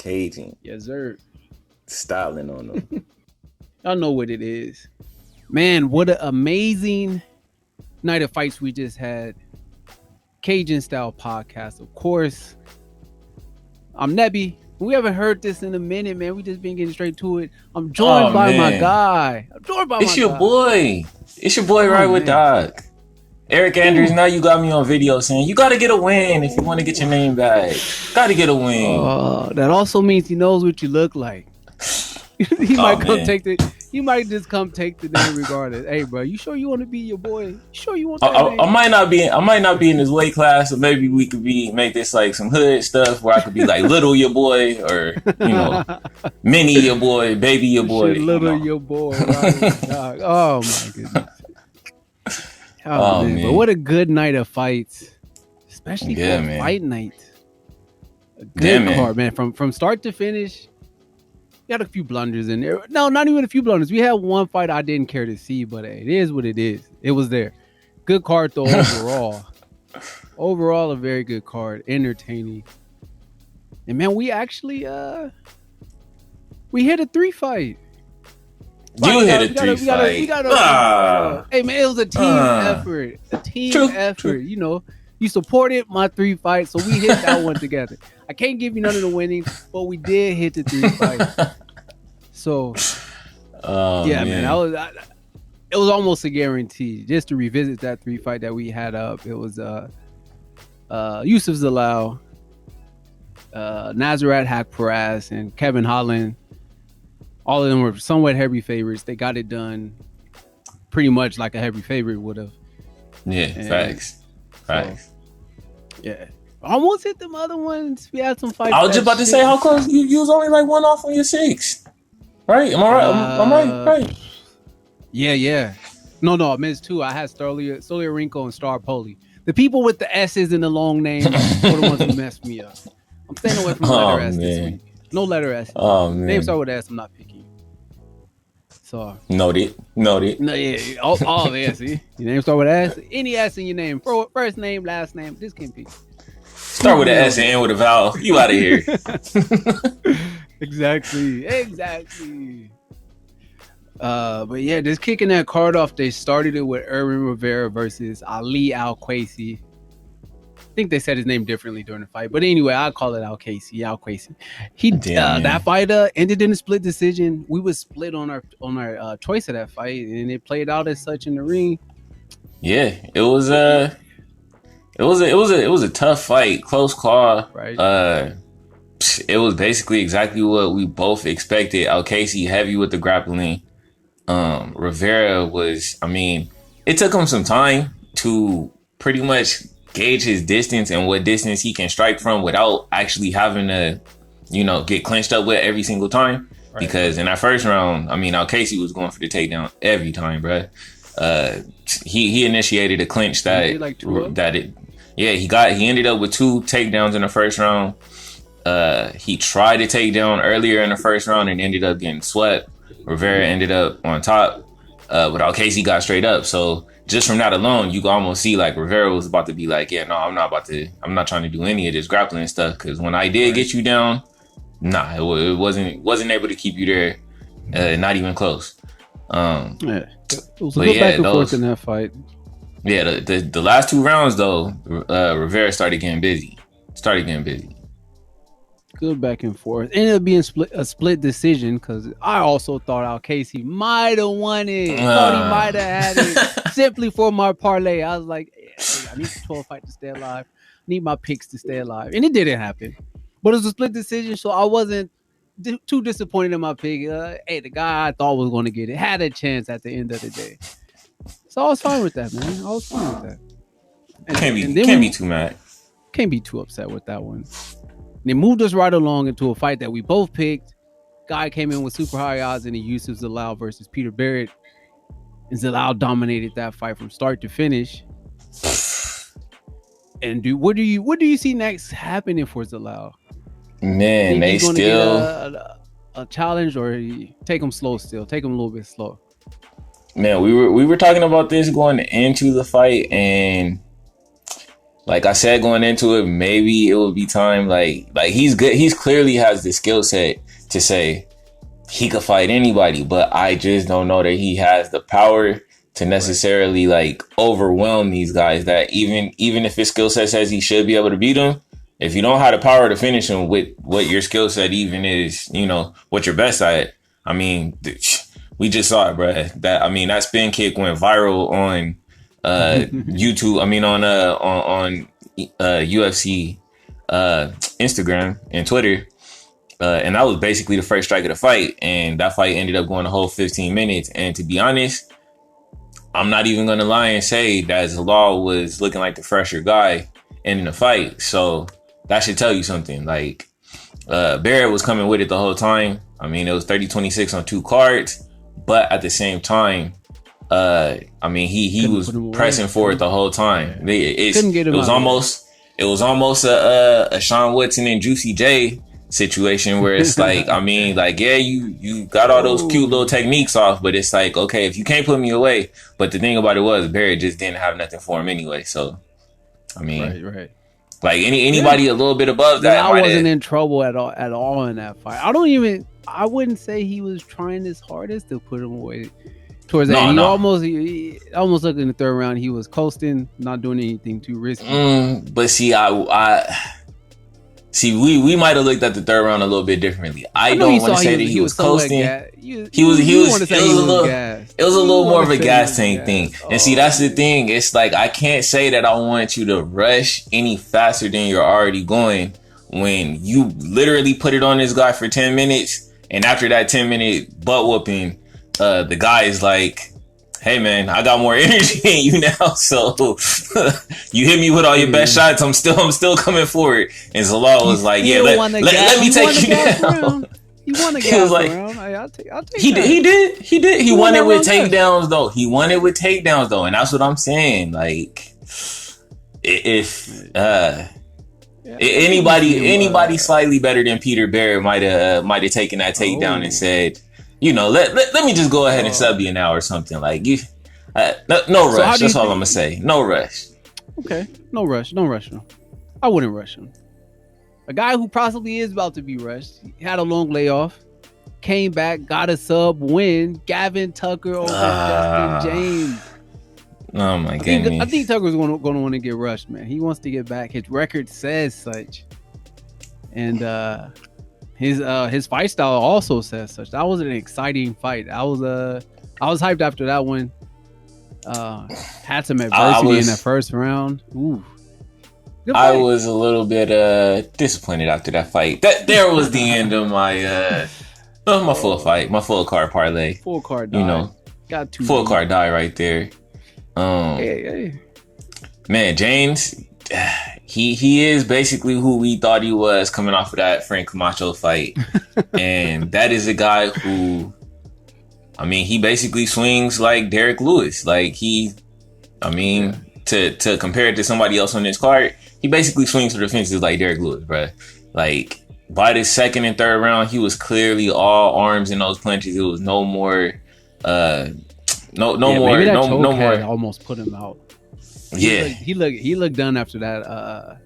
Cajun. Yes, sir. Styling on them. Y'all know what it is. Man, what an amazing night of fights we just had. Cajun Style Podcast, of course. I'm Knebby. We haven't heard this in a minute, man. We just been getting straight to it. I'm joined by my guy. It's your boy. It's your boy, right with Doc. Eric Andrews, now you got me on video saying you got to get a win if you want to get your name back. Got to get a win. That also means he knows what you look like. He might just come take the name regardless. Hey, bro, you sure you want to be your boy? You sure you want that name? I might not be in his weight class, so maybe we could make this like some hood stuff where I could be like little your boy, or mini your boy, baby your boy, little your boy. Right? Oh my goodness. Oh man. But what a good night of fights, especially for Fight Night. A good card, man. From start to finish. We had a few blunders in there. No, not even a few blunders. We had one fight I didn't care to see, but it is what it is. It was there. Good card though overall. Overall, a very good card. Entertaining. And man, we actually we hit a 3 fight. You hit a 3 fight. Hey man, it was a team effort. A team effort. True. You supported my 3 fights, so we hit that one together. I can't give you none of the winnings, but we did hit the 3 fights. So, man, it was almost a guarantee. Just to revisit that 3 fight that we had up, it was Yusuf Zalal, Nasrat Haqparast, and Kevin Holland. All of them were somewhat heavy favorites. They got it done pretty much like a heavy favorite would have. Yeah, facts. Yeah. Almost hit them other ones. We had some fights. I was just about to say, how close? You was only like 1 off on your 6. Right? Am I right? I'm right? Right. Yeah. No, I missed 2. I had Stoliarenko and Star Poli. The people with the S's in the long names were the ones who messed me up. I'm staying away from letter S this week. No letter S. Oh, man. Name start with S. I'm not picking. So Noted. No, yeah. Oh, yeah. See, your name start with S. Any S in your name, first name, last name. This can't be. Start with an S and end with a vowel. You out of here. Exactly. But yeah, just kicking that card off. They started it with Irwin Rivera versus Ali Al-Quaisi. I think they said his name differently during the fight, but anyway, I'll call it Al-Quaisi. That fight ended in a split decision. We was split on our choice of that fight, and it played out as such in the ring. Yeah, it was a tough fight, close call. Right. It was basically exactly what we both expected. Al-Quaisi heavy with the grappling. Rivera was, it took him some time to pretty much gauge his distance and what distance he can strike from without actually having to, get clinched up with every single time. Right. Because in that first round, Al-Quaisi was going for the takedown every time, bruh. He initiated a clinch he ended up with 2 takedowns in the first round. He tried to take down earlier in the first round and ended up getting swept. Rivera ended up on top, but Al-Quaisi got straight up. So just from that alone, you can almost see like Rivera was about to be like, yeah, no, I'm not trying to do any of this grappling stuff. Because when I did get you down, it wasn't able to keep you there, not even close. It was a good back and forth in that fight. Yeah, the last 2 rounds though, Rivera started getting busy. Good back and forth. Ended up being a split decision because I also thought Al-Quaisi might have won it. Thought he might have had it simply for my parlay. I was like, I need the 12 fight to stay alive. I need my picks to stay alive. And it didn't happen. But it was a split decision, so I wasn't too disappointed in my pick. The guy I thought was going to get it had a chance at the end of the day. So I was fine with that, man. Can't be too mad. Can't be too upset with that one. They moved us right along into a fight that we both picked. Guy came in with super high odds in the Yusuf Zalal versus Peter Barrett. And Zalal dominated that fight from start to finish. And what do you see next happening for Zalal? Man, they still a challenge, or take him slow still. Take him a little bit slow. Man, we were talking about this going into the fight, and like I said going into it, maybe it would be time. Like he's good. He's clearly has the skill set to say he could fight anybody, but I just don't know that he has the power to necessarily like overwhelm these guys. That even if his skill set says he should be able to beat them, if you don't have the power to finish him with what your skill set even is, you know, what you're best at. I mean, we just saw it, bro. That spin kick went viral on YouTube. I mean, on UFC Instagram and Twitter. And that was basically the first strike of the fight. And that fight ended up going a whole 15 minutes. And to be honest, I'm not even going to lie and say that Zalal was looking like the fresher guy in the fight. So that should tell you something. Like, Barrett was coming with it the whole time. I mean, it was 30-26 on 2 cards. But at the same time, he was pressing for it the whole time. It was almost a Sean Woodson and Juicy J situation where it's like, you got all those cute little techniques off, but it's like, okay, if you can't put me away. But the thing about it was Barrett just didn't have nothing for him anyway. So, right. Like anybody a little bit above that. I wasn't in trouble at all in that fight. I wouldn't say he was trying his hardest to put him away. Towards that, he almost looked in the third round. He was coasting, not doing anything too risky. But see, we might have looked at the third round a little bit differently. I don't want to say that he was coasting. It was a little more of a gas tank thing. And see, that's the thing. It's like, I can't say that I want you to rush any faster than you're already going when you literally put it on this guy for 10 minutes. And after that 10-minute butt whooping, the guy is like, hey man, I got more energy than you now, so you hit me with all your best shots. I'm still coming forward. And Zalal was like, yeah, let me take you down. He won a gas round. I'll take he did. He won it with takedowns though. He won it with takedowns though, and that's what I'm saying. Like, if anybody slightly better than Peter Barrett might have taken that takedown and said, you know, let me just go ahead and sub you now or something. Like, you, no rush. That's all I'm gonna say. No rush. Okay, no rush. I wouldn't rush him. A guy who possibly is about to be rushed, had a long layoff, came back, got a sub win. Gavin Tucker over Justin James. Oh my goodness! I think Tucker's going to want to get rushed, man. He wants to get back. His record says such, and his fight style also says such. That was an exciting fight. I was hyped after that one. Had some adversity in that first round. Ooh. I was a little bit disappointed after that fight. There was the end of my full fight, my full card parlay. Full card die. You know, got two. Full card die right there. Hey. Man, James, he is basically who we thought he was coming off of that Frank Camacho fight. And that is a guy who, he basically swings like Derek Lewis. Like to compare it to somebody else on this card, he basically swings for the fences like Derek Lewis, bro. Like, by the second and third round, he was clearly all arms in those punches. It was no more, no more. Almost put him out. Yeah, he looked done after that.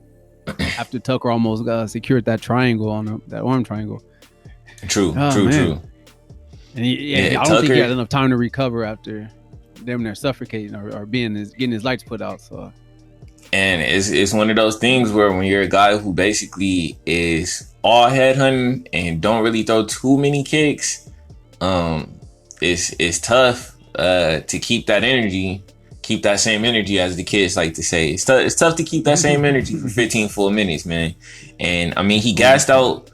After Tucker almost secured that triangle on him, that arm triangle. True. And I don't think he had enough time to recover after damn near suffocating or getting his lights put out. So, and it's one of those things where when you're a guy who basically is all headhunting and don't really throw too many kicks, it's tough to keep that energy, keep that same energy, as the kids like to say. It's tough to keep that same energy for 15 full minutes, man. And he gassed out.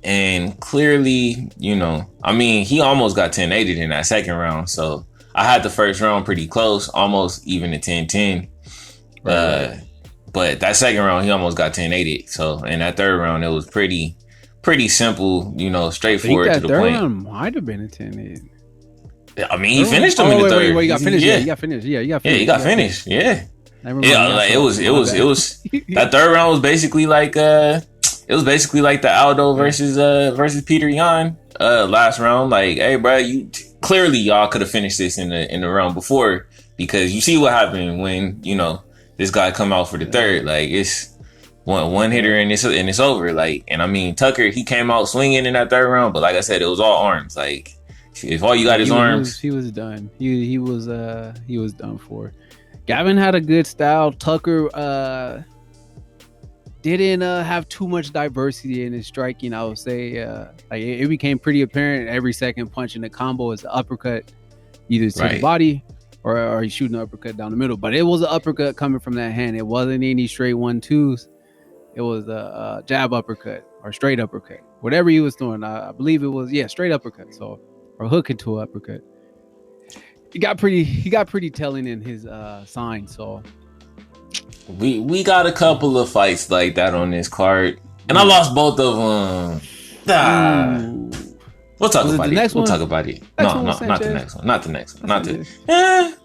And clearly, he almost got 10-8'd in that second round. So I had the first round pretty close, almost even to 10-10. Right. But that second round, he almost got 10-8'd. So in that third round, it was pretty simple, straightforward to the point. That third round might have been a 10-8. He finished him in the third. Wait, he got finished. Yeah, he got finished. Yeah, he got finished. Yeah. It was that third round was basically like the Aldo versus Peter Yan last round. Like, hey, bro, clearly y'all could have finished this in the round before, because you see what happened when this guy come out for the third. Like, it's one hitter and it's over. Like, and I mean, Tucker, he came out swinging in that third round, but like I said, it was all arms. Like, if all you got is arms, he was done. He was done for. Gavin had a good style. Tucker didn't have too much diversity in his striking. I would say like it became pretty apparent every second punch in the combo is the uppercut, either to the body or he's shooting an uppercut down the middle. But it was an uppercut coming from that hand. It wasn't any straight 1-2s. It was a jab uppercut or straight uppercut, whatever he was doing. I believe it was straight uppercut. So or hook into an uppercut. He got pretty telling in his sign. So. We got a couple of fights like that on this card, and I lost both of them. We'll talk about it. We'll talk about it. No, not the next one. Not the next one. Not the.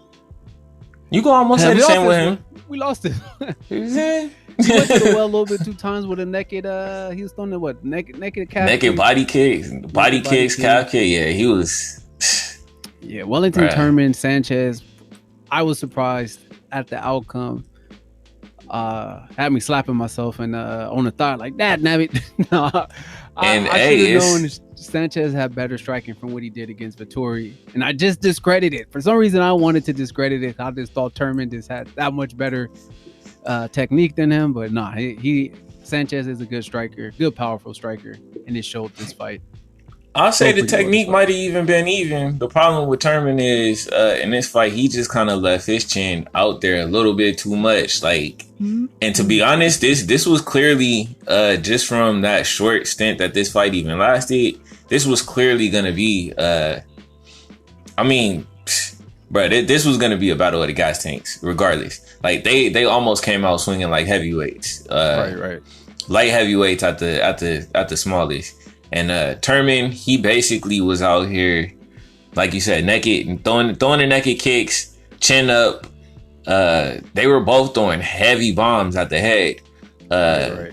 You go almost say the same with him. We lost it. He went to the well a little bit 2 times with a naked. He was throwing what naked calf. Naked body kicks, calf kick. Yeah, he was. Yeah, Wellington Turman, Sanchez. I was surprised at the outcome. Had me slapping myself and on the thigh like that. No, I should have known Sanchez had better striking from what he did against Vettori, and I just discredited it. For some reason, I wanted to discredit it. I just thought Turman just had that much better technique than him, but nah, Sanchez is a good striker, good powerful striker, and it showed this fight. I'll say the technique might have even been even. The problem with Turman is in this fight, he just kind of left his chin out there a little bit too much. Like, and to be honest, this was clearly just from that short stint that this fight even lasted. This was clearly gonna be. I mean, bro, this was gonna be a battle of the gas tanks, regardless. Like they almost came out swinging like heavyweights. Right. Light heavyweights at the smallest. And Turman, he basically was out here, like you said, naked and throwing the naked kicks, chin up. They were both throwing heavy bombs at the head. The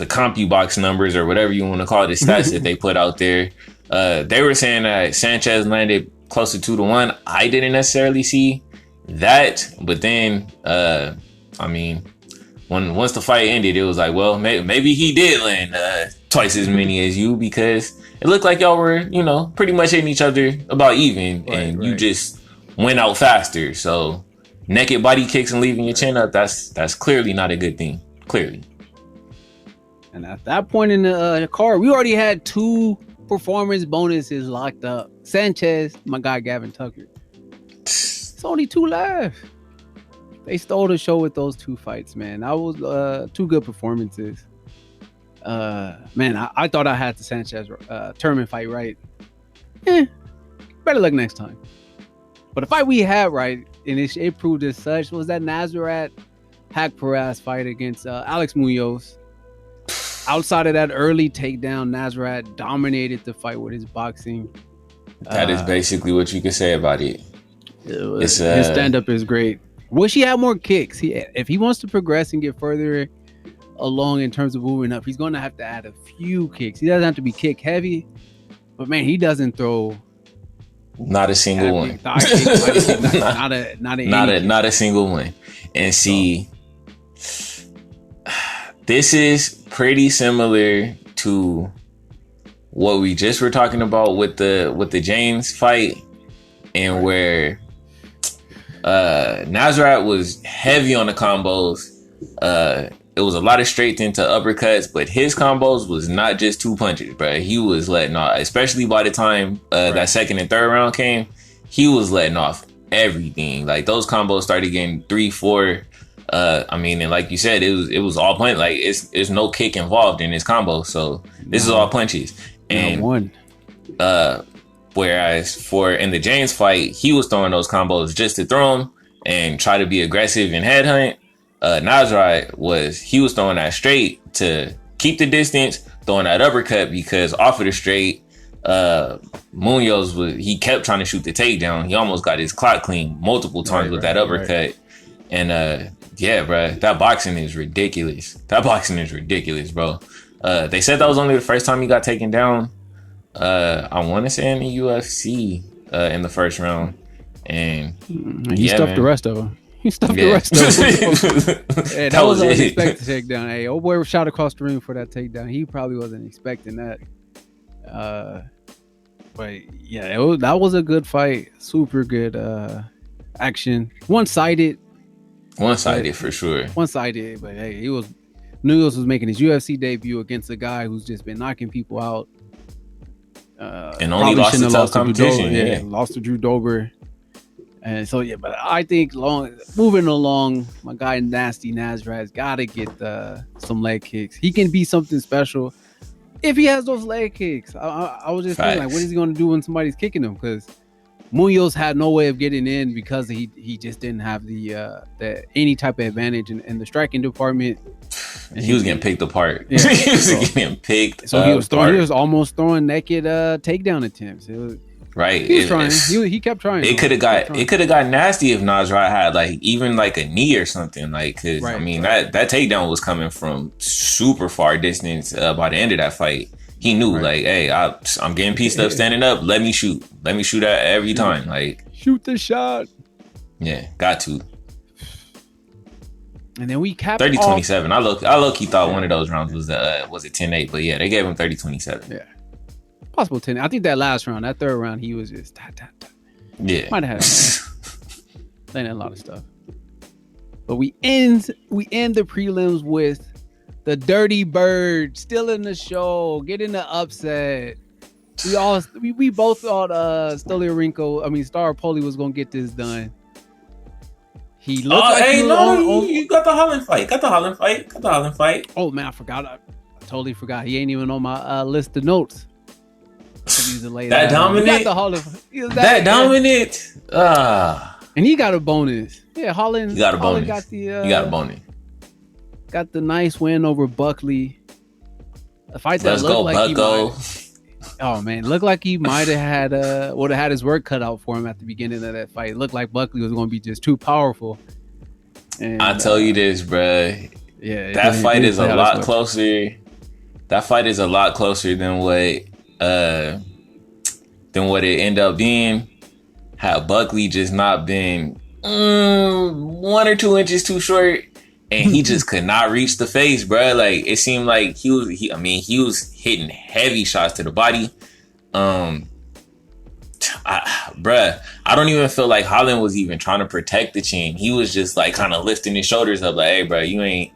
CompuBox numbers or whatever you want to call it, the stats that they put out there. They were saying that Sanchez landed close to 2-1. I didn't necessarily see that, but then I mean, once the fight ended, it was like, well, maybe he did land twice as many as you, because it looked like y'all were, pretty much hitting each other about even, and you just went out faster. So naked body kicks and leaving your chin up, that's clearly not a good thing. Clearly. And at that point in the card, we already had 2 performance bonuses locked up. Sanchez, my guy Gavin Tucker. It's only 2 left. They stole the show with those 2 fights, man. That was 2 good performances. Man, I thought I had the Sanchez Turman fight right. Better luck next time. But the fight we had right, and it proved as such, was that Nasrat Haqparast fight against Alex Munoz. Outside of that early takedown, Nasrat dominated the fight with his boxing. That is basically what you can say about it. His stand-up is great. Wish he had more kicks. If he wants to progress and get further along in terms of moving up, he's going to have to add a few kicks. He doesn't have to be kick heavy, but man, he doesn't throw not a single one. Not a single one. And see, this is pretty similar to what we just were talking about with the James fight, and where Nasrat was heavy on the combos. It was a lot of straight into uppercuts, but his combos was not just 2 punches, bro. He was letting off, especially by the time that second and third round came, he was letting off everything. Like, those combos started getting 3, 4. I mean, and like you said, it was all punch. Like, it's no kick involved in his combo, so this is all punches. And whereas in the James fight, he was throwing those combos just to throw them and try to be aggressive and headhunt. Nasrat was throwing that straight to keep the distance, throwing that uppercut because off of the straight, Munoz he kept trying to shoot the takedown. He almost got his clock clean multiple times with that uppercut. And yeah, bro, that boxing is ridiculous. Bro. They said that was only the first time he got taken down. I want to say in the UFC in the first round, and he stuffed the rest of them. He stuffed the rest of them. That was an unexpected takedown. Hey, old boy shot across the ring for that takedown. He probably wasn't expecting that. But yeah, that was a good fight. Super good action. One-sided for sure. One-sided, but hey, Newells was making his UFC debut against a guy who's just been knocking people out. And only lost to tough competition. Lost to Drew Dober. And so, yeah, but I think moving along, my guy Nasty Nasrat's got to get some leg kicks. He can be something special if he has those leg kicks. I was just thinking, like, what is he going to do when somebody's kicking him? Because Munoz had no way of getting in because he just didn't have the any type of advantage in the striking department. And he was getting picked apart. Yeah, he was getting picked. So he was almost throwing naked takedown attempts. Right. He was trying. He kept trying. It could have got nasty if Nasrat had like even like a knee or something. Like, cause I mean that takedown was coming from super far distance. By the end of that fight, he knew like, hey, I'm getting pieced up standing up. Let me shoot at every time. Like, shoot the shot. Yeah, got to. And then we capped 30-27. I low-key thought one of those rounds was it 10-8, but yeah, they gave him 30-27. Yeah. Possible 10. I think that last round, that third round, he was just Yeah. Might have had saying a lot of stuff. But we end the prelims with the Dirty Bird still in the show, getting the upset. We both thought Star Poli was gonna get this done. He looked you got the Holland fight. Oh man, I forgot. I totally forgot. He ain't even on my list of notes. That dominant. That dominant. And he got a bonus. Yeah, Holland. He got a bonus. He got a bonus. Got the nice win over Buckley. A fight that looked like Bucko. Oh man, looked like he might have would have had his work cut out for him at the beginning of that fight. It looked like Buckley was going to be just too powerful. And, I tell you this, bruh. Yeah, that fight is a lot closer. That fight is a lot closer than what it ended up being. Had Buckley just not been 1 or 2 inches too short, and he just could not reach the face, bro. Like it seemed like he was hitting heavy shots to the body. I don't even feel like Holland was even trying to protect the chin. He was just like kind of lifting his shoulders up, like, "Hey, bro, you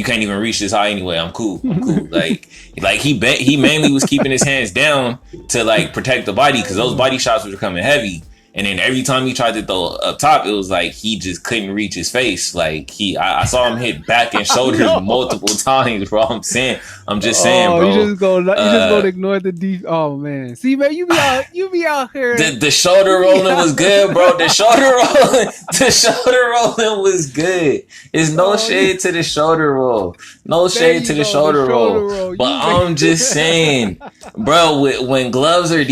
can't even reach this high anyway. I'm cool. like he mainly was keeping his hands down to like protect the body because those body shots were coming heavy. And then every time he tried to throw up top, it was like he just couldn't reach his face. Like I saw him hit back and shoulders multiple times, bro. I'm just saying, bro. You just gonna ignore the deep. Oh man, see, man, you be out here. The shoulder rolling was good, bro. The shoulder rolling was good. There's no shade to the shoulder roll. No shade to the shoulder roll. But I'm just saying, bro, when gloves are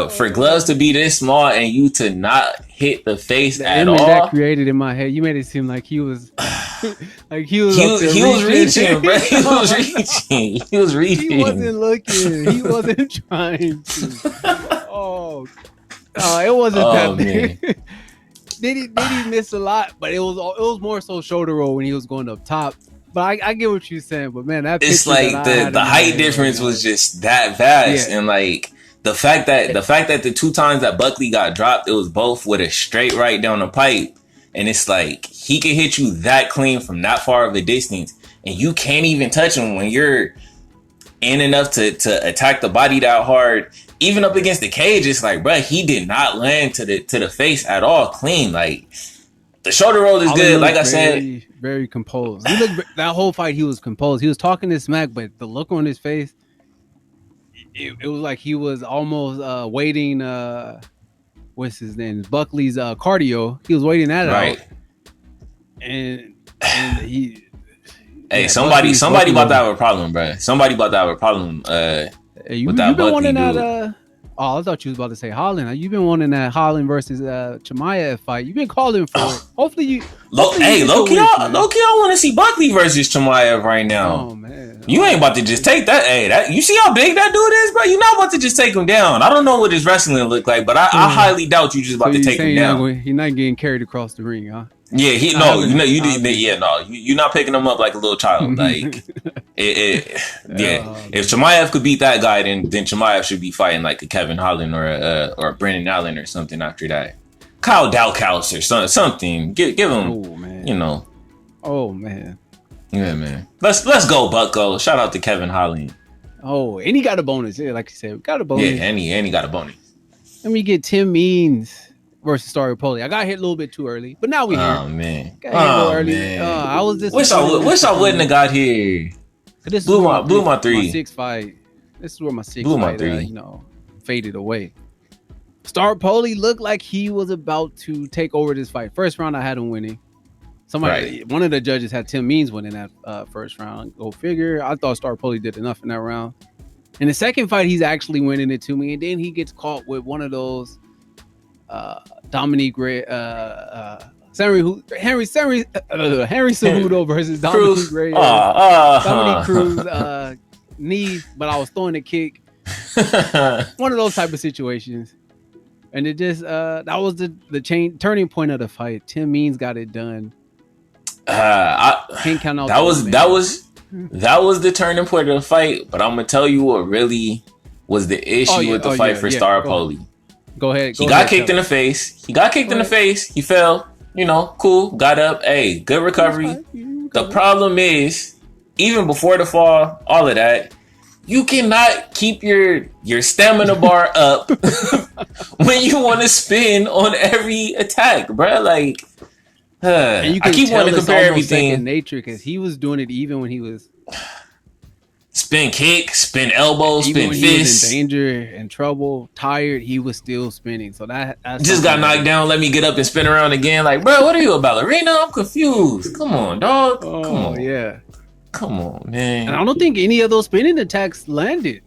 for gloves to be this small and you to not hit the face at all. That created in my head. You made it seem like he was like he was reaching, bro. He was reaching. He wasn't looking. He wasn't trying to. Oh, it wasn't that big. Did he miss a lot? But it was more so shoulder roll when he was going up top. But I get what you're saying. But man, it's like the height difference was just that vast, and like the fact that the 2 times that Buckley got dropped, it was both with a straight right down the pipe, and it's like he can hit you that clean from that far of a distance, and you can't even touch him when you're in enough to attack the body that hard. Even up against the cage, it's like, bro, he did not land to the face at all clean. Like the shoulder roll is good. Like I said, very composed. That whole fight, he was composed. He was talking this smack, but the look on his face, it was like he was almost waiting. What's his name? Buckley's cardio. He was waiting that out. And he. Hey, somebody about to have a problem, bro. Somebody about to have a problem. You've been wanting that. I thought you was about to say Holland. You've been wanting that Holland versus Chimaev fight. You've been calling for it. Hopefully you. Low-key, I want to see Buckley versus Chimaev right now. Oh man, you ain't about to just take that. Hey, you see how big that dude is, bro? You're not about to just take him down. I don't know what his wrestling look like, but I highly doubt you just about to take him down. He's not getting carried across the ring, huh? Yeah, you're not picking him up like a little child. Like, if Chimaev could beat that guy, then Chimaev should be fighting like a Kevin Holland or a Brendan Allen or something after that. Kyle Dalkaus or something. Give him, you know. Oh man. Yeah, man. Let's go, Bucko. Shout out to Kevin Holland. Oh, and he got a bonus. Yeah, like you said, got a bonus. Yeah, and he got a bonus. Let me get Tim Means versus Staropoli. I got hit a little bit too early, but now we here. Oh man. Got hit a little early. I was just wish I wouldn't have got here. This blew my three. My sixth fight. This is where my sixth blew fight, my three. Faded away. Staropoli looked like he was about to take over this fight. First round, I had him winning. One of the judges had Tim Means winning that first round. Go figure. I thought Staropoli did enough in that round. In the second fight, he's actually winning it to me, and then he gets caught with one of those Dominique Ray, Henry Cejudo versus Dominique Ray, Dominique Cruz knee, but I was throwing a kick. One of those type of situations. And it just that was the turning point of the fight. Tim Means got it done. Can't count out that was the turning point of the fight. But I'm gonna tell you what really was the issue with the fight for Staropoli. Go ahead. He got kicked in the face. He fell. Cool. Got up. Hey, good recovery. The problem is, even before the fall, all of that, you cannot keep your stamina bar up when you want to spin on every attack, bro. Like, I keep wanting to compare everything. Second nature, because he was doing it even when he was spin kick, spin elbow, even spin when fist. He was in danger and trouble, tired. He was still spinning. So that's just got knocked down. Let me get up and spin around again. Like, bro, what are you, a ballerina? I'm confused. Come on, dog. Come on. Yeah. Come on, man. And I don't think any of those spinning attacks landed.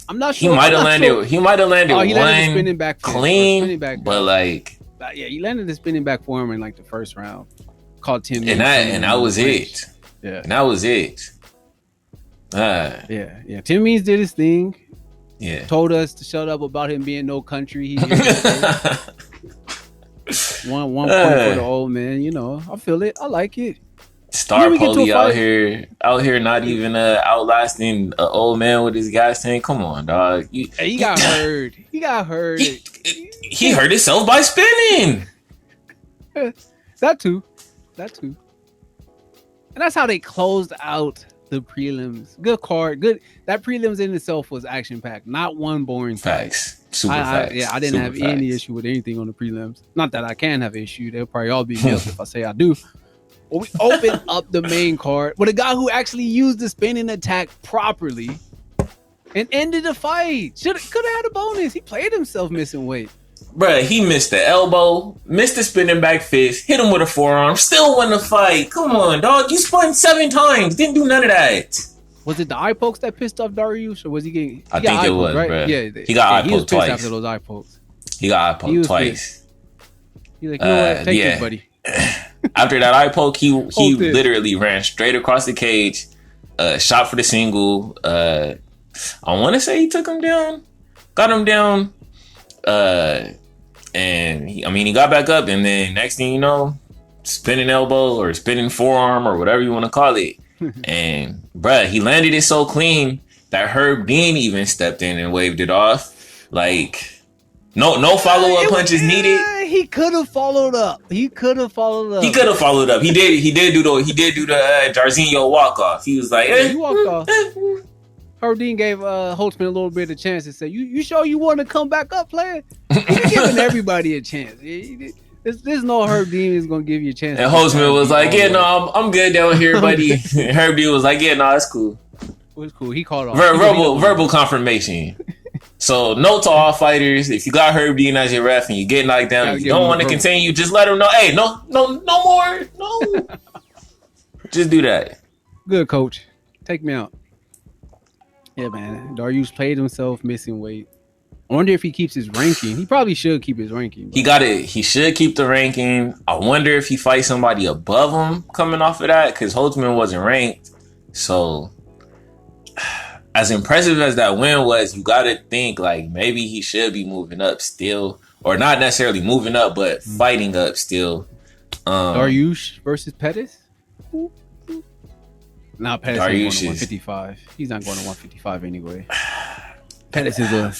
I'm not sure. He might have landed. He might have landed he one landed the spinning back clean, spinning back but like, yeah, he landed the spinning back for him in like the first round. Called Tim, and that was it. Yeah, and that was it. Yeah. Tim Means did his thing. Yeah, told us to shut up about him being no country. One point for the old man. I feel it. I like it. Staropoli out here, not even outlasting an old man with his gas tank. Come on, dog. He got hurt. He hurt himself by spinning. That too. And that's how they closed out the prelims. Good card. Good. That prelims in itself was action packed. Not one boring facts. Fight. Super facts. I didn't have any issue with anything on the prelims. Not that I can have an issue. They'll probably all be missed if I say I do. But we opened up the main card with a guy who actually used the spinning attack properly and ended the fight. Could have had a bonus. He played himself missing weight. Bruh, he missed the elbow, missed the spinning back fist, hit him with a forearm, still won the fight. Come on, dog. You spun 7 times. Didn't do none of that. Was it the eye pokes that pissed off Dariush, or was he getting... I think it was, right? Bruh. Yeah, he got eye poked twice. After those eye pokes. He got eye poked twice. He's like, you know what? Take this, buddy. After that eye poke, he literally ran straight across the cage, shot for the single. I want to say he took him down, got him down, and he got back up, and then next thing you know, spinning elbow or spinning forearm or whatever you want to call it, and bruh, he landed it so clean that Herb Dean even stepped in and waved it off. Like, no follow up punches needed. He could have followed up. He did do the Jairzinho walk off. He was like, he walked off. Herb Dean gave Holtzman a little bit of chance and said, "You sure you want to come back up, player?" He's giving everybody a chance. There's no Herb Dean is gonna give you a chance. And Holtzman was like, "Yeah, no, I'm good down here, buddy." Herb Dean was like, "Yeah, no, it's cool." It was cool. He called off. Verbal confirmation. So, note to all fighters: if you got Herb Dean as your ref and you get knocked down, if you don't want to continue, just let him know. Hey, no more, no. Just do that. Good, coach. Take me out. Yeah, man. Dariush played himself missing weight. I wonder if he keeps his ranking. He probably should keep his ranking. But. He got it. He should keep the ranking. I wonder if he fights somebody above him coming off of that, because Holtzman wasn't ranked. So, as impressive as that win was, you got to think like maybe he should be moving up still, or not necessarily moving up, but fighting up still. Dariush versus Pettis. Nah, Pettis ain't going to 155. He's not going to 155 anyway. Pettis is a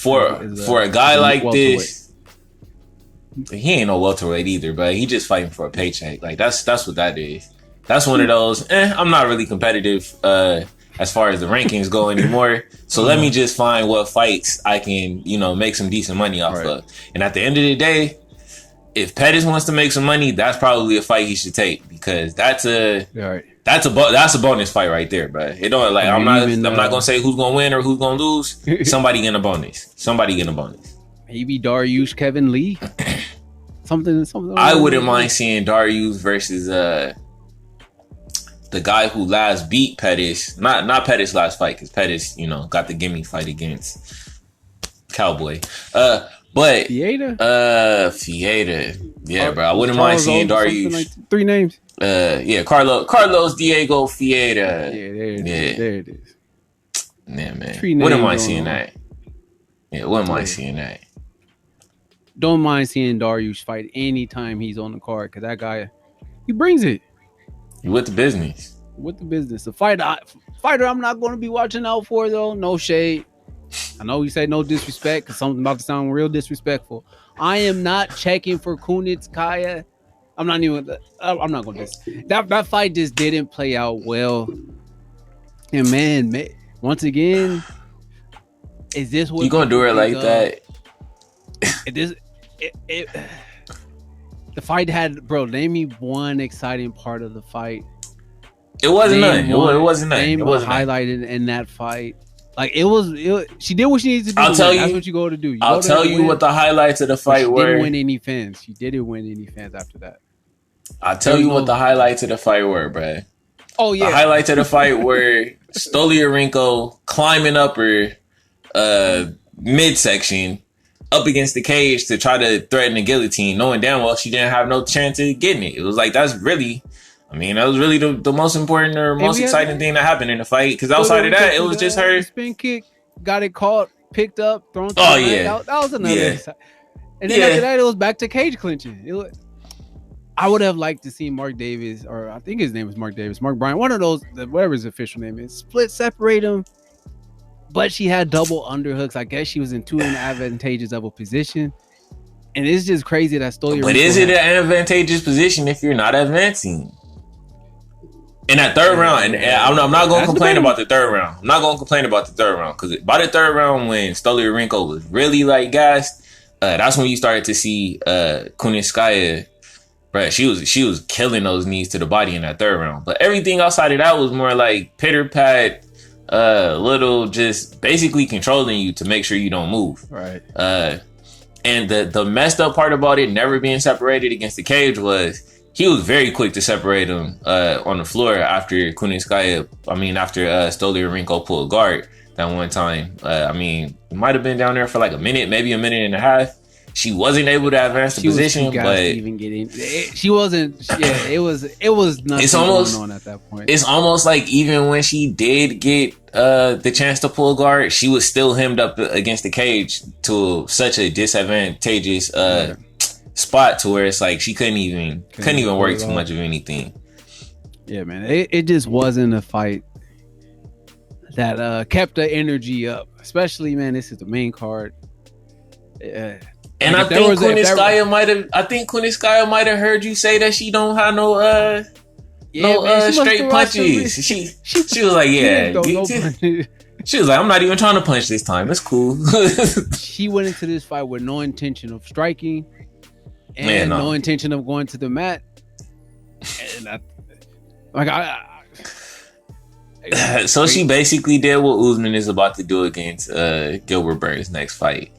guy like this. He ain't no welterweight either, but he just fighting for a paycheck. Like that's what that is. That's one of those. I'm not really competitive as far as the rankings go anymore. So let me just find what fights I can, make some decent money off of. And at the end of the day, if Pettis wants to make some money, that's probably a fight he should take, because that's a bonus fight right there, bro. It don't like I'm not gonna say who's gonna win or who's gonna lose. Somebody getting a bonus. Maybe Dariush Kevin Lee. something. I wouldn't mind seeing Dariush versus the guy who last beat Pettis. Not Pettis' last fight, because Pettis, got the gimme fight against Cowboy. But Fieta. Yeah, bro. I wouldn't mind seeing Dariush. Like 3 names. Carlos Diego Fieta. There it is. Yeah, man. Wouldn't mind seeing that. Yeah, wouldn't mind seeing that. Don't mind seeing Dariush fight anytime he's on the card, because that guy, he brings it. You with the business. The fighter I'm not going to be watching out for, though. No shade. I know you say no disrespect, because something about to sound real disrespectful. I am not checking for Kunitskaya. I'm not going to. That fight just didn't play out well. And man, once again, is this what you gonna do it like that? The fight had, bro. Name me one exciting part of the fight. It wasn't none. It wasn't none. It was highlighted in that fight. Like she did what she needs to do. That's what you go to do. I'll tell you what the highlights of the fight were. She didn't win any fans. She didn't win any fans after that. I'll tell you what the highlights of the fight were, bruh. Oh yeah. The highlights of the fight were Stolyarenko climbing up her midsection up against the cage to try to threaten the guillotine, knowing damn well she didn't have no chance of getting it. It was like, that was really the most important or most exciting thing that happened in the fight. Because outside of that, it was just her spin kick, got it caught, picked up, thrown. That was another. Yeah. And then after that, it was back to cage clinching. I would have liked to see Mark Davis, or I think his name is Mark Davis, Mark Bryan, one of those, whatever his official name is, separate him. But she had double underhooks. I guess she was in too advantageous of a position. And it's just crazy that Stolyarenko. But is it an advantageous position if you're not advancing? In that third round, and I'm not going to complain about the third round. I'm not going to complain about the third round, because by the third round, when Stolyarenko was really gassed, that's when you started to see Kunitskaya. Right, she was killing those knees to the body in that third round. But everything outside of that was more like pitter pat, little, just basically controlling you to make sure you don't move. Right. And the messed up part about it never being separated against the cage was he was very quick to separate him on the floor after Stolyarenko pulled guard that one time. It might have been down there for like a minute, maybe a minute and a half. She wasn't able to advance the position, but even getting she wasn't. Yeah, it was nothing going on at that point. It's almost like even when she did get the chance to pull guard, she was still hemmed up against the cage to such a disadvantageous spot to where it's like she couldn't even work too much of anything. Yeah, man, it just wasn't a fight that kept the energy up. Especially, man, this is the main card. And I think Kunitskaya might have heard you say that she don't have no straight punches. She was like, yeah. She was like, I'm not even trying to punch this time. It's cool. She went into this fight with no intention of striking and no intention of going to the mat. And so she basically did what Usman is about to do against Gilbert Burns' next fight.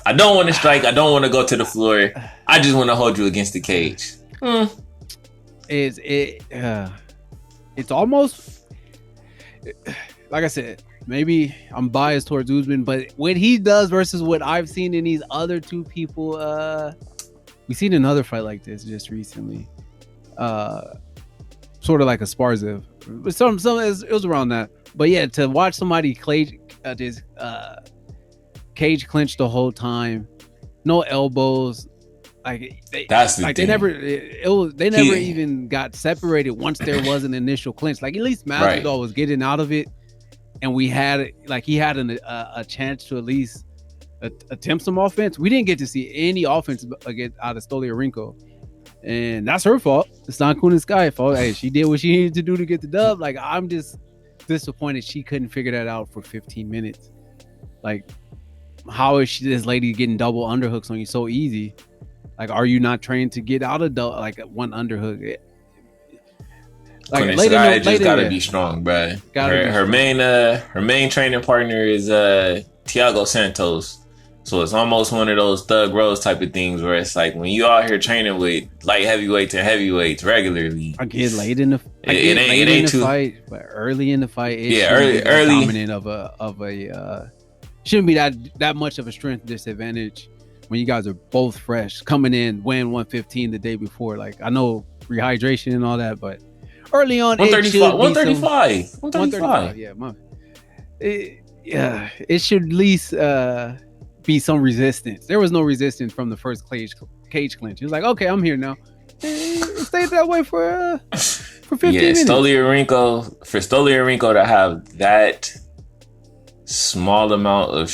I don't want to strike. I don't want to go to the floor. I just want to hold you against the cage. It's almost like I said. Maybe I'm biased towards Usman, but what he does versus what I've seen in these other two people, we've seen another fight like this just recently, sort of like a Sparzev. But it was around that. But yeah, to watch somebody cage clinch the whole time, no elbows. They never even got separated once there was an initial clinch. Like at least Masvidal was getting out of it, and he had a chance to at least attempt some offense. We didn't get to see any offense out of Stoliarenko, and that's her fault. It's not Kunitskaya fault. Hey, she did what she needed to do to get the dub. Like I'm just disappointed she couldn't figure that out for 15 minutes. Like, how is this lady getting double underhooks on you so easy? Like, are you not trained to get out of one underhook? Like, Kunitskaya just gotta be strong, bro. Her main training partner is Thiago Santos. So it's almost one of those Thug Rose type of things where it's like when you out here training with light heavyweights and heavyweights regularly. I get late in the fight, but early in the fight, early dominant of a shouldn't be that much of a strength disadvantage when you guys are both fresh coming in weighing 115 the day before. Like I know rehydration and all that, but early on 135. It should at least be some resistance. There was no resistance from the first cage clinch. It was like, okay, I'm here now. It stayed that way for 15 minutes. Stoliarenko to have that small amount of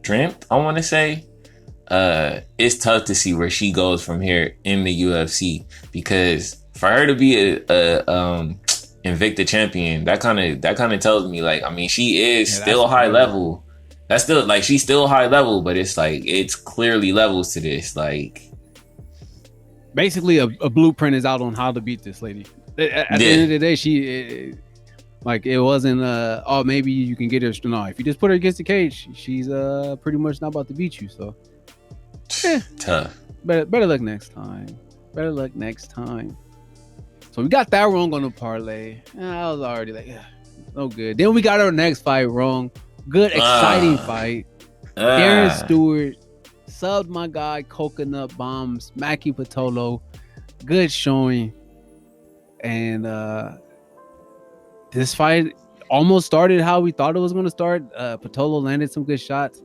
strength, I want to say, it's tough to see where she goes from here in the UFC, because for her to be a Invicta champion, that kind of tells me, like, I mean, she is still high level. That's still, like, she's still high level, but it's like, it's clearly levels to this. Like, basically a blueprint is out on how to beat this lady. At the end of the day, it wasn't maybe you can get her. No, if you just put her against the cage, she's pretty much not about to beat you. So tough. Better luck next time. So we got that wrong on the parlay. I was already like, no good. Then we got our next fight wrong. Good, exciting fight. Darren Stewart subbed my guy Coconut Bombs, Buckley.pitolo. Good showing. And this fight almost started how we thought it was going to start. Pitolo landed some good shots.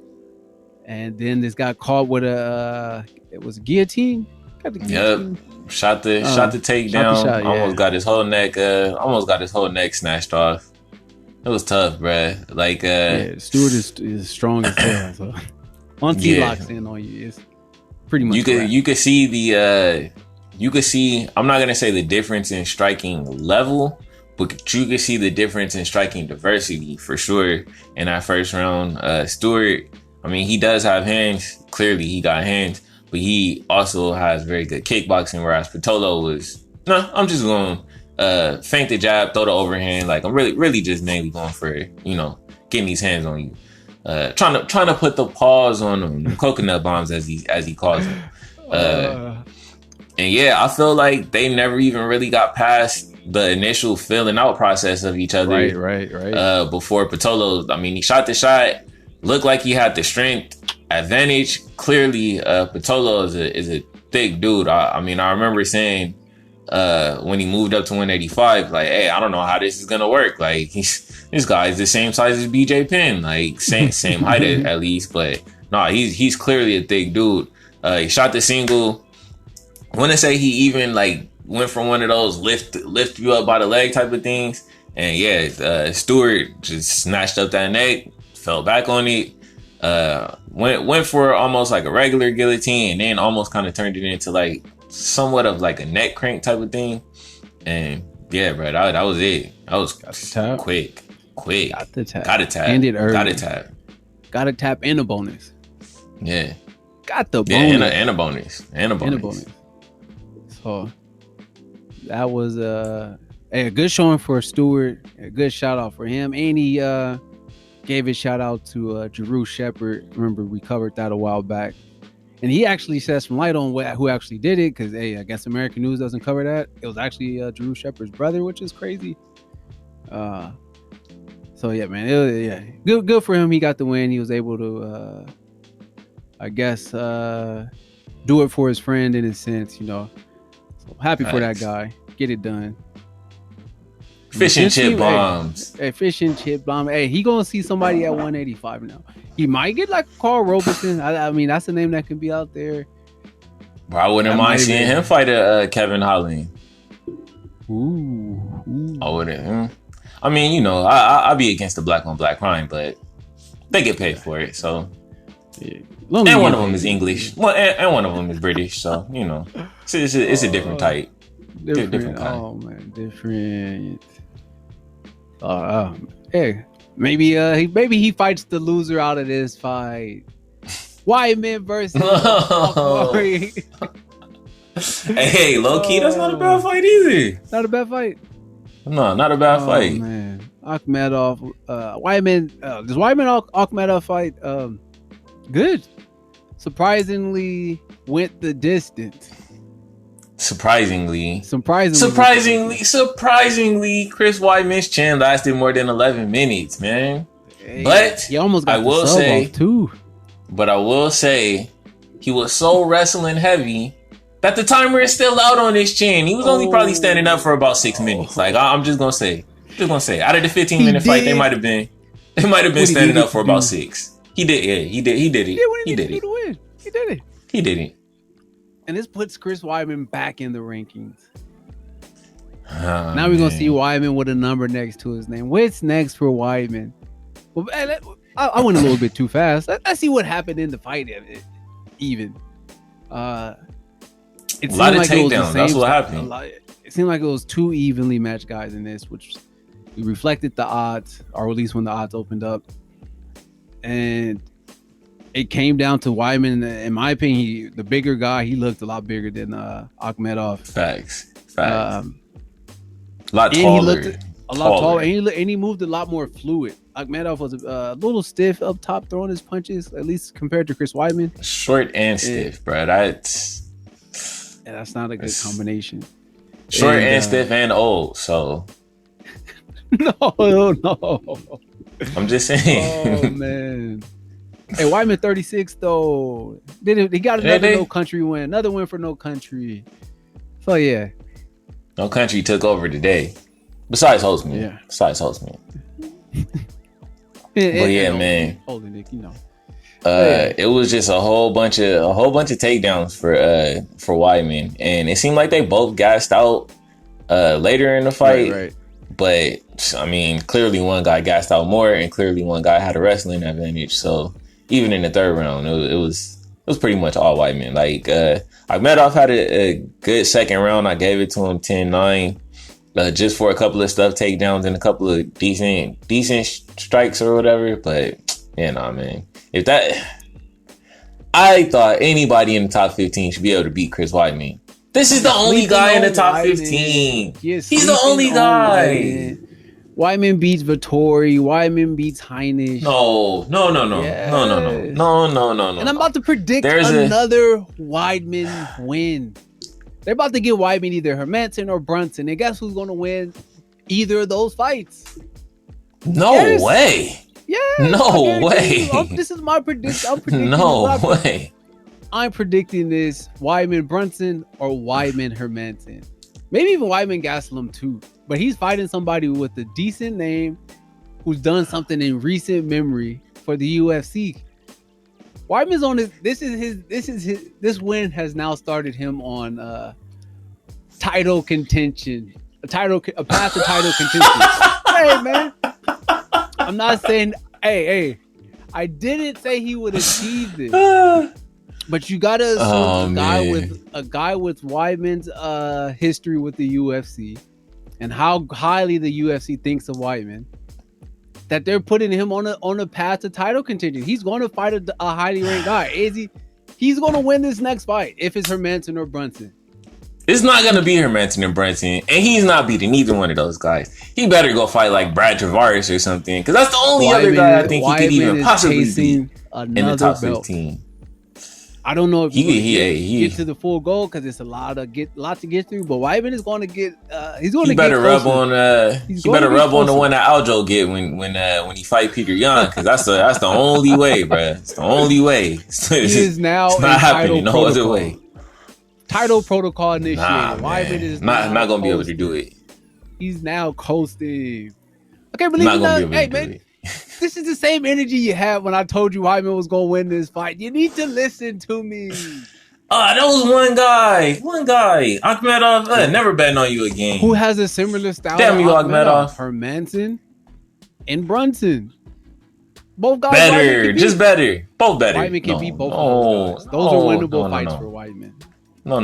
And then this got caught with it was guillotine. Got the guillotine. Yep. Shot the takedown. Almost got his whole neck snatched off. It was tough, bruh. Like, Stewart is strong as hell. So once he locks in on you, it's pretty much. You could see I'm not gonna say the difference in striking level, but you could see the difference in striking diversity for sure in that first round. Stewart, I mean, he does have hands. Clearly, he got hands, but he also has very good kickboxing. Whereas Pitolo was, I'm just going. Feint the jab, throw the overhand. Like, I'm really just mainly going for, getting these hands on you. Trying to put the pause on them, coconut bombs as he calls them. And yeah, I feel like they never even really got past the initial filling out process of each other. Right. Before Pitolo, I mean, he shot the shot, looked like he had the strength advantage. Clearly, Pitolo is a thick dude. I mean, I remember saying, when he moved up to 185, like, hey, I don't know how this is gonna work. Like, this guy is the same size as BJ Penn, like same height at least, but no, he's clearly a thick dude. He shot the single. I want to say he even like went for one of those lift you up by the leg type of things, and Stewart just snatched up that neck, fell back on it, went for almost like a regular guillotine, and then almost kind of turned it into like somewhat of like a neck crank type of thing. And yeah, bro, that was it. That was quick. Got the tap. Ended early. Got a tap and a bonus. Yeah. Got the bonus. Yeah, and a bonus. So that was a good showing for Stewart. A good shout out for him. And he gave a shout out to Drew Shepard. Remember, we covered that a while back. And he actually shed some light on who actually did it, because I guess American News doesn't cover that. It was actually Drew Shepard's brother, which is crazy. So yeah, man, good for him. He got the win. He was able to, I guess, do it for his friend in a sense, So happy for that guy. Get it done. Fish and chip bombs. Fish and chip bomb. Hey, he gonna see somebody at 185 now. He might get like Carl Roberson. I mean, that's a name that can be out there. Bro, I wouldn't mind seeing him fight Kevin Holland. Ooh. I wouldn't. I mean, you know, I'll be against the black on black crime, but they get paid for it, so. Yeah. And one of them is English. Well, and one of them is British, so, you know, it's a different type. Different kind. Oh, man, different. Hey, maybe he fights the loser out of this fight. Weidman versus Hey, low key, that's not a bad fight either. Not a bad fight. No, not a bad fight. Man, Akhmedov, Weidman. Does Weidman Akhmedov fight? Good. Surprisingly, went the distance. Surprisingly, Chris Weidman's chin lasted more than 11 minutes, man. Hey, but he almost got I will say too. But I will say, he was so wrestling heavy that the timer is still out on his chin. He was only probably standing up for about 6 minutes. Like, I'm just gonna say, out of the 15-minute fight, they might have been standing up for about 6. He did it. He did it. He did it. And this puts Chris Weidman back in the rankings. Now we're gonna see Weidman with a number next to his name. What's next for Weidman? Well, I went a little bit too fast. Let's see what happened in the fight. Even a lot of takedowns. That's what happened. It seemed like it was two evenly matched guys in this, which reflected the odds, or at least when the odds opened up. And it came down to Weidman. In my opinion, the bigger guy. He looked a lot bigger than Akhmedov. Facts. A lot taller. He looked a lot taller, and he moved a lot more fluid. Akhmedov was a little stiff up top, throwing his punches, at least compared to Chris Weidman. Short and stiff, bro. That's not a good combination. Short and stiff and old, so. No. I'm just saying. Oh, man. Hey, Weidman 36, though. He got another No Country win. Another win for No Country. So, yeah. No Country took over today. Besides Holtzman. Yeah. But yeah, man. Oleinik, you know. It was just a whole bunch of takedowns for Weidman, and it seemed like they both gassed out later in the fight. Right. But I mean, clearly one guy gassed out more, and clearly one guy had a wrestling advantage. So even in the third round, it was pretty much all Weidman. Like Akhmedov had a good second round. I gave it to him 10-9. Just for a couple of stuff takedowns and a couple of decent strikes or whatever. But man, I thought anybody in the top 15 should be able to beat Chris Weidman. This is the only guy in the top 15. He's the only guy. Weidman beats Vettori. Weidman beats Heinisch. No. Yes. No. And I'm about to predict another Weidman win. They're about to give Weidman either Hermanson or Brunson. And guess who's going to win either of those fights? No way. Yeah. No way. This is my prediction. I'm predicting no way. I'm predicting this Weidman Brunson or Weidman Hermanson. Maybe even Weidman Gastelum too. But he's fighting somebody with a decent name who's done something in recent memory for the UFC. Weidman's on this win has now started him on title contention. A path to title contention. Hey man. I'm not saying hey. I didn't say he would achieve this. But you gotta assume a guy with Weidman's history with the UFC and how highly the UFC thinks of Weidman, that they're putting him on a path to title contention. He's going to fight a highly ranked guy. He's going to win this next fight if it's Hermanson or Brunson. It's not going to be Hermanson and Brunson, and he's not beating either one of those guys. He better go fight like Brad Tavares or something, because that's the only other guy I think he could even possibly beat in the top 15. I don't know if he get to the full goal because it's a lot to get through. But Weidman is going to get. He better rub on. He better rub on the one that Aljo get when he fight Peter Yan, because that's the only way, bro. It's the only way. He is now. It's not happening no other way. Title protocol initiated. Weidman is not going to be able to do it. He's now coasting. Okay, believe it or not, hey man. This is the same energy you had when I told you Weidman was going to win this fight. You need to listen to me. That was one guy. Akhmedov, never betting on you again. Who has a similar style? Damn you, Akhmedov. Hermanson and Brunson. Both guys better. Just better. Both better. Weidman can beat both of those guys. Those are winnable fights for Weidman. No.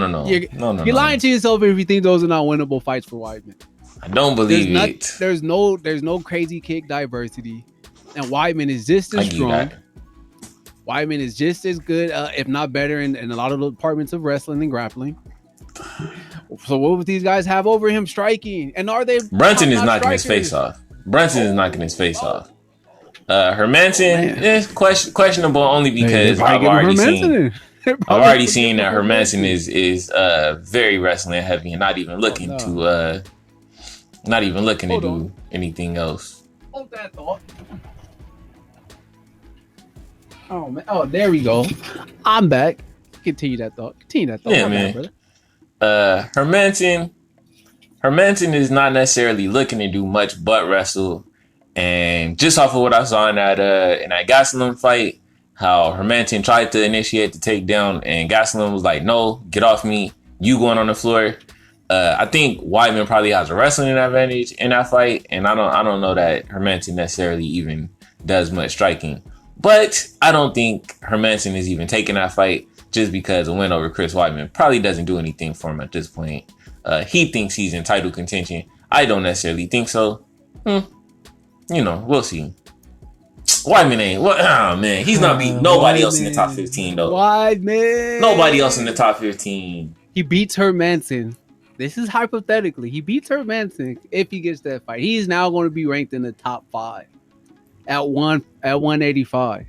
You're lying to yourself if you think those are not winnable fights for Weidman. I don't believe it. There's no crazy kick diversity. And Weidman is just as strong. Weidman is just as good, if not better, in a lot of the departments of wrestling and grappling. So what would these guys have over him striking? And are they? Brunson is knocking his face off. Hermanson is questionable only because I've already seen that Hermanson is very wrestling heavy and not even looking to do anything else. Hold that thought. Oh man! Oh, there we go. I'm back. Continue that thought. Yeah, man. Hermanson is not necessarily looking to do much but wrestle. And just off of what I saw in that Gastelum fight, how Hermanson tried to initiate the takedown and Gastelum was like, "No, get off me. You going on the floor." I think Weidman probably has a wrestling advantage in that fight, and I don't know that Hermanson necessarily even does much striking. But I don't think Hermanson is even taking that fight just because a win over Chris Weidman probably doesn't do anything for him at this point. He thinks he's in title contention. I don't necessarily think so. We'll see. Weidman ain't. Man, he's not beating nobody else in the top 15 though. Weidman. Nobody else in the top 15. He beats Hermanson. This is hypothetically. He beats Hermanson if he gets that fight. He is now going to be ranked in the top 5 at 185.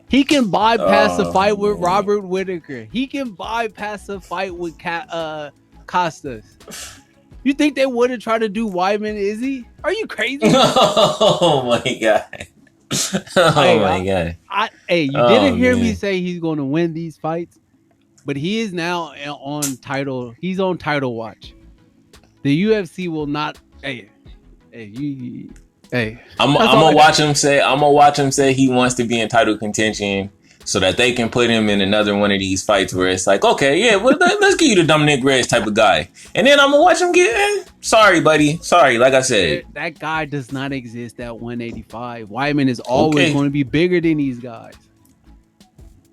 He can bypass a fight with Robert Whittaker. He can bypass a fight with Costas. You think they wouldn't try to do Weidman Izzy? Are you crazy? Oh my god. My god. You didn't hear me say he's going to win these fights, but he is now on title. He's on title watch. The UFC will not. I'm gonna watch him say he wants to be in title contention so that they can put him in another one of these fights where it's like, okay, yeah, well, let's give you the Dominic Reyes type of guy. And then I'm gonna watch him get sorry, buddy. Sorry, like I said. That guy does not exist at 185. Weidman is always going to be bigger than these guys.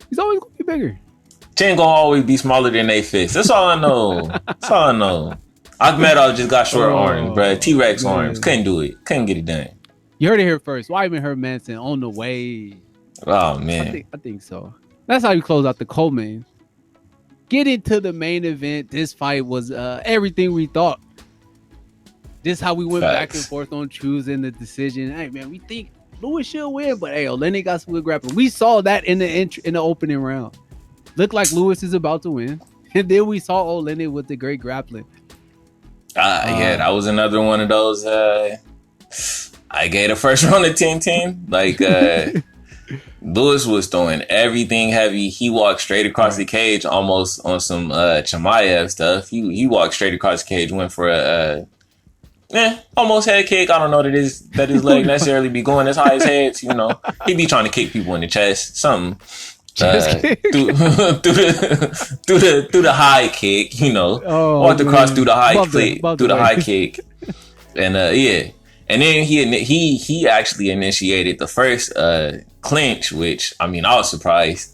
He's always going to be bigger. Chin gonna always be smaller than they fist. That's all I know. Akhmedov just got short arms, bro. T-Rex arms. Couldn't do it. Couldn't get it done. You heard it here first. Weidman Hermanson on the way. Oh, man. I think so. That's how you close out the co-main. Get into the main event. This fight was everything we thought. This how we went back and forth on choosing the decision. Hey, man, we think Lewis should win, but hey, Oleinik got some good grappling. We saw that in the opening round. Looked like Lewis is about to win. And then we saw Oleinik with the great grappling. Yeah, that was another one of those. I gave the first round a 10-10. Like, Lewis was throwing everything heavy. He walked straight across the cage, almost on some Chimaev stuff. He walked straight across the cage, went for a almost head kick. I don't know that his leg necessarily be going as high as heads. You know, he be trying to kick people in the chest, something. Through the high kick, you know, walked across through the high kick, and and then he actually initiated the first clinch, which I mean I was surprised.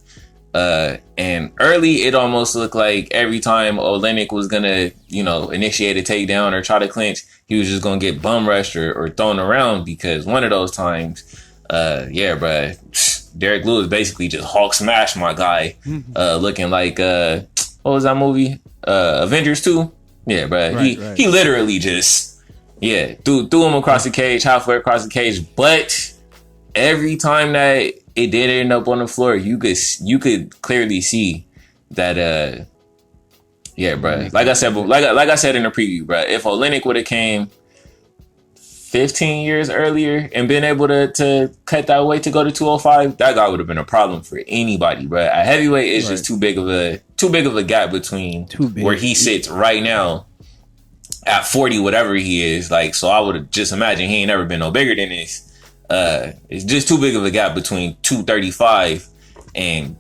And early it almost looked like every time Oleinik was gonna initiate a takedown or try to clinch, he was just gonna get bum rushed or thrown around, because one of those times, bruh. Derek Lewis basically just Hulk smashed my guy, looking like what was that movie? Avengers 2? Yeah, bro. He literally just threw him across the cage, halfway across the cage. But every time that it did end up on the floor, you could clearly see that bro. Like I said in the preview, bro, if Oleinik would have came 15 years earlier and been able to cut that weight to go to 205, that guy would have been a problem for anybody, bro. At heavyweight, it's just too big of a gap between where he sits right now at 40, whatever he is. Like, so I would just imagine he ain't never been no bigger than this. It's just too big of a gap between 235 and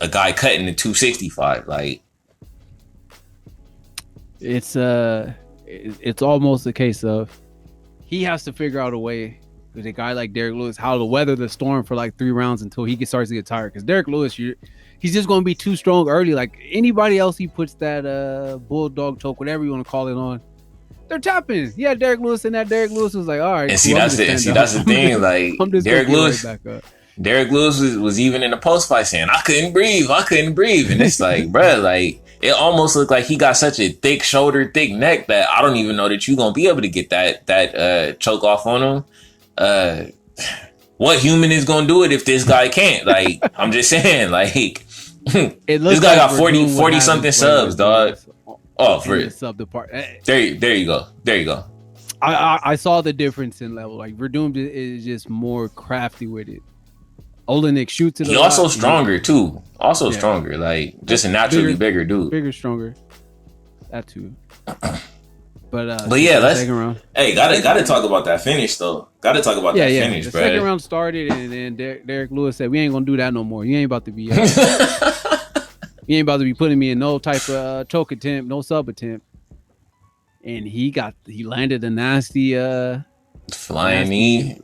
a guy cutting the 265. Like, it's almost a case of he has to figure out a way with a guy like Derek Lewis how to weather the storm for like 3 rounds until he starts to get tired. Because Derek Lewis, he's just going to be too strong early. Like anybody else, he puts that bulldog choke, whatever you want to call it, on. They're tapping. Yeah, Derek Lewis, and that Derek Lewis was like, all right. And see, that's the thing. Like Derek Lewis, right back up. Derek Lewis was even in the post fight saying, I couldn't breathe, and it's like, bruh, like it almost looked like he got such a thick shoulder, thick neck that I don't even know that you're gonna be able to get that choke off on him. What human is gonna do it if this guy can't? Like, I'm just saying, like this guy got 40 something subs, dog. Oh, for it. Sub department. There you go. I saw the difference in level. Like Verdum is just more crafty with it. Oleinik shoots it. He also stronger too. Stronger. Like just a naturally bigger dude. Bigger, stronger. That too. But yeah, gotta talk about that finish though. Gotta talk about that finish, bro. The second round started, and then Derek Lewis said, "We ain't gonna do that no more. You ain't about to be, you ain't about to be putting me in no type of choke attempt, no sub attempt." And he landed a nasty flying knee.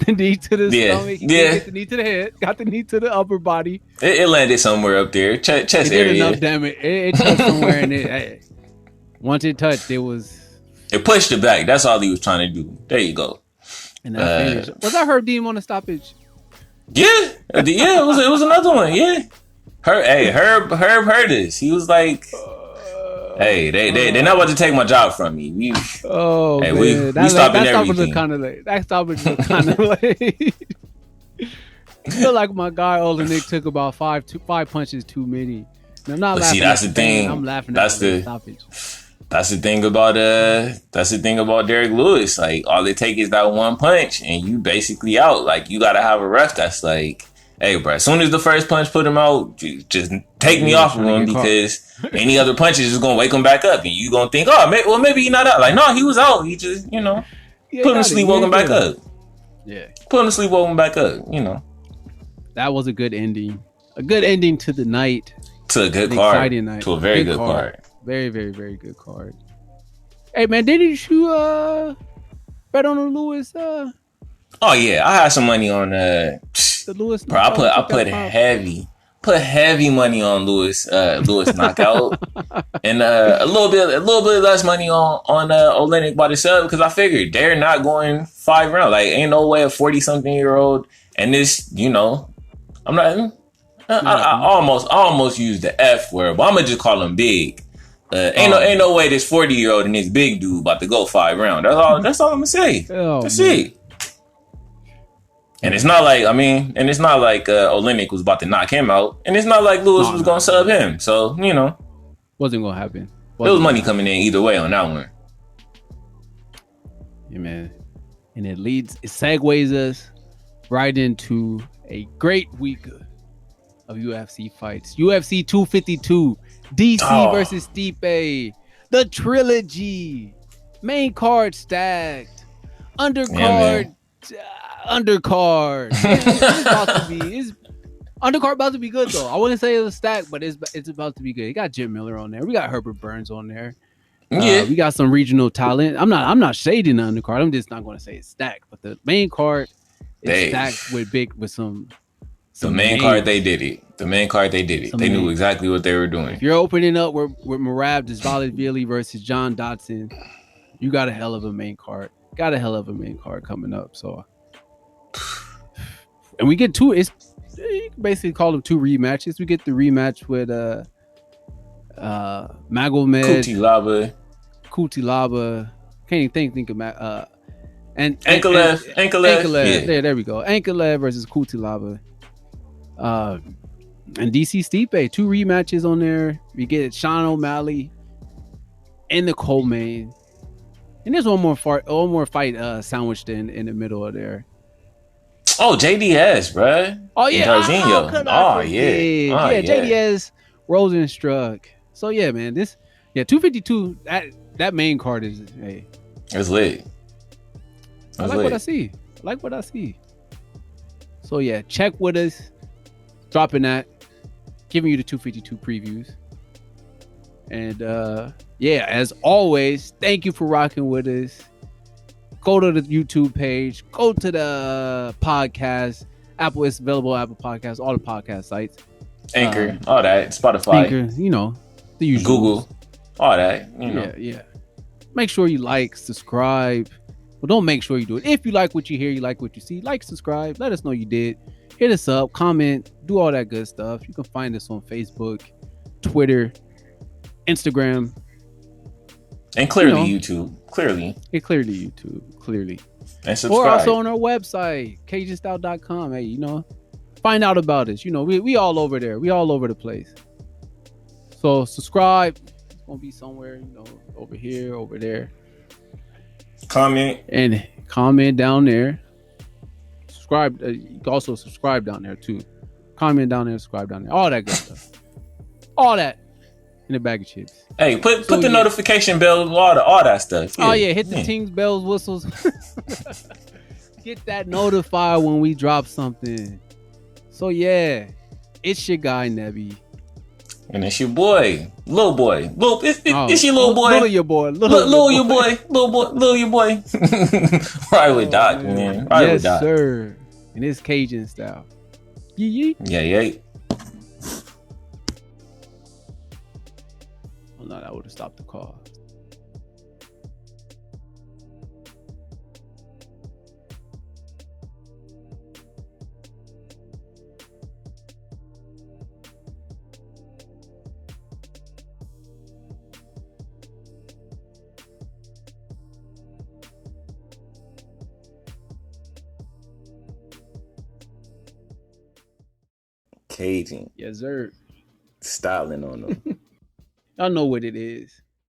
The knee to the stomach. He didn't get the knee to the head. Got the knee to the upper body. It landed somewhere up there, chest it area. Did enough damage. It touched somewhere, and once it touched, it pushed it back. That's all he was trying to do. There you go. And that finish. Was that Herb Dean on the stoppage? Yeah. It was another one. Yeah. Herb heard us. He was like, "Hey, they're not about to take my job from me. We stopping everything." That stoppage was kind of late. I feel like my guy Oleinik took about five punches too many. And I'm not laughing. See, that's the thing. I'm laughing at the stoppage. That's the thing about Derek Lewis. Like, all it takes is that one punch, and you basically out. Like, you gotta have a ref that's like, "Hey, bro, as soon as the first punch put him out, just take me off of him, because any other punches is gonna wake him back up, and you gonna think, maybe he's not out." Like, no, he was out. He just, put him to sleep, woke him back up. Yeah, put him to sleep, woke him back up. That was a good ending. A good ending to the night. To a good card. Night. To a very good card. Very, very, very good card. Hey man, didn't you bet on the Lewis? Oh yeah, I had some money on the Lewis. Bro, I put heavy money on Lewis knockout, and a little bit less money on Oleinik by the sub, because I figured they're not going 5 rounds. Like, ain't no way a 40-something-year-old, and this, I'm not. I almost used the F word, but I'm gonna just call him big. Ain't no way this 40-year-old and this big dude about to go 5 rounds. That's all I'm gonna say. That's it. And it's not like Oleinik was about to knock him out, and it's not like Lewis was gonna sub him. So wasn't gonna happen. There was money coming in either way on that one. Yeah, man. And it segues us right into a great week of UFC fights. UFC 252, DC versus Stipe, the trilogy, main card stacked, undercard. It's about to be. Undercard about to be good though. I wouldn't say it's a stack, but it's about to be good. You got Jim Miller on there. We got Herbert Burns on there. Yeah, we got some regional talent. I'm not shading the undercard. I'm just not going to say it's stacked, but the main card is stacked with some. The main card, they did it. They knew exactly what they were doing. If you're opening up with Merab Dvalishvili versus John Dodson, you got a hell of a main card. Coming up. So, and we get two. You can basically call them 2 rematches. We get the rematch with Magomed Kutilaba. Can't even think of and Ankalev. Yeah. There we go. Ankalev versus Kutilaba. And DC Stipe, 2 rematches on there. We get Sean O'Malley and the co-main, and there's one more fight sandwiched in the middle of there. Oh, JDS, bro. Oh yeah, JDS Rosenstruck. So yeah, man, 252. That main card is it's lit. I like what I see. So yeah, check with us. dropping that, giving you the 252 previews. And as always, thank you for rocking with us. Go to the YouTube page, go to the podcast. Apple is available, Apple Podcasts, all the podcast sites. Anchor, all that, Spotify. Anchor, the usual. Google, all that, Yeah. Make sure you like, subscribe. Well, don't make sure you do it. If you like what you hear, you like what you see, like, subscribe. Let us know you did. Hit us up, comment, do all that good stuff. You can find us on Facebook, Twitter, Instagram. And clearly YouTube. Clearly. And subscribe. Or also on our website, cajunstout.com. Hey, find out about us. We all over there. We all over the place. So subscribe. It's going to be somewhere, over here, over there. Comment down there. Subscribe. You can also subscribe down there too. Comment down there, subscribe down there. All that good stuff. All that in a bag of chips. Hey, put the notification bell, all that stuff. Yeah. Oh yeah, hit the tings, bells, whistles. Get that notified when we drop something. So yeah, it's your guy Knebby. And it's your boy, little boy. It's your little boy. Little your boy. Little your boy. Little your boy. Right with Doc, man. Right with Doc. Yes, sir. And it's Cajun style. Yee. Yeah. Oh no, that would have stopped the call. Cajun. Yes, sir. Styling on them. Y'all know what it is.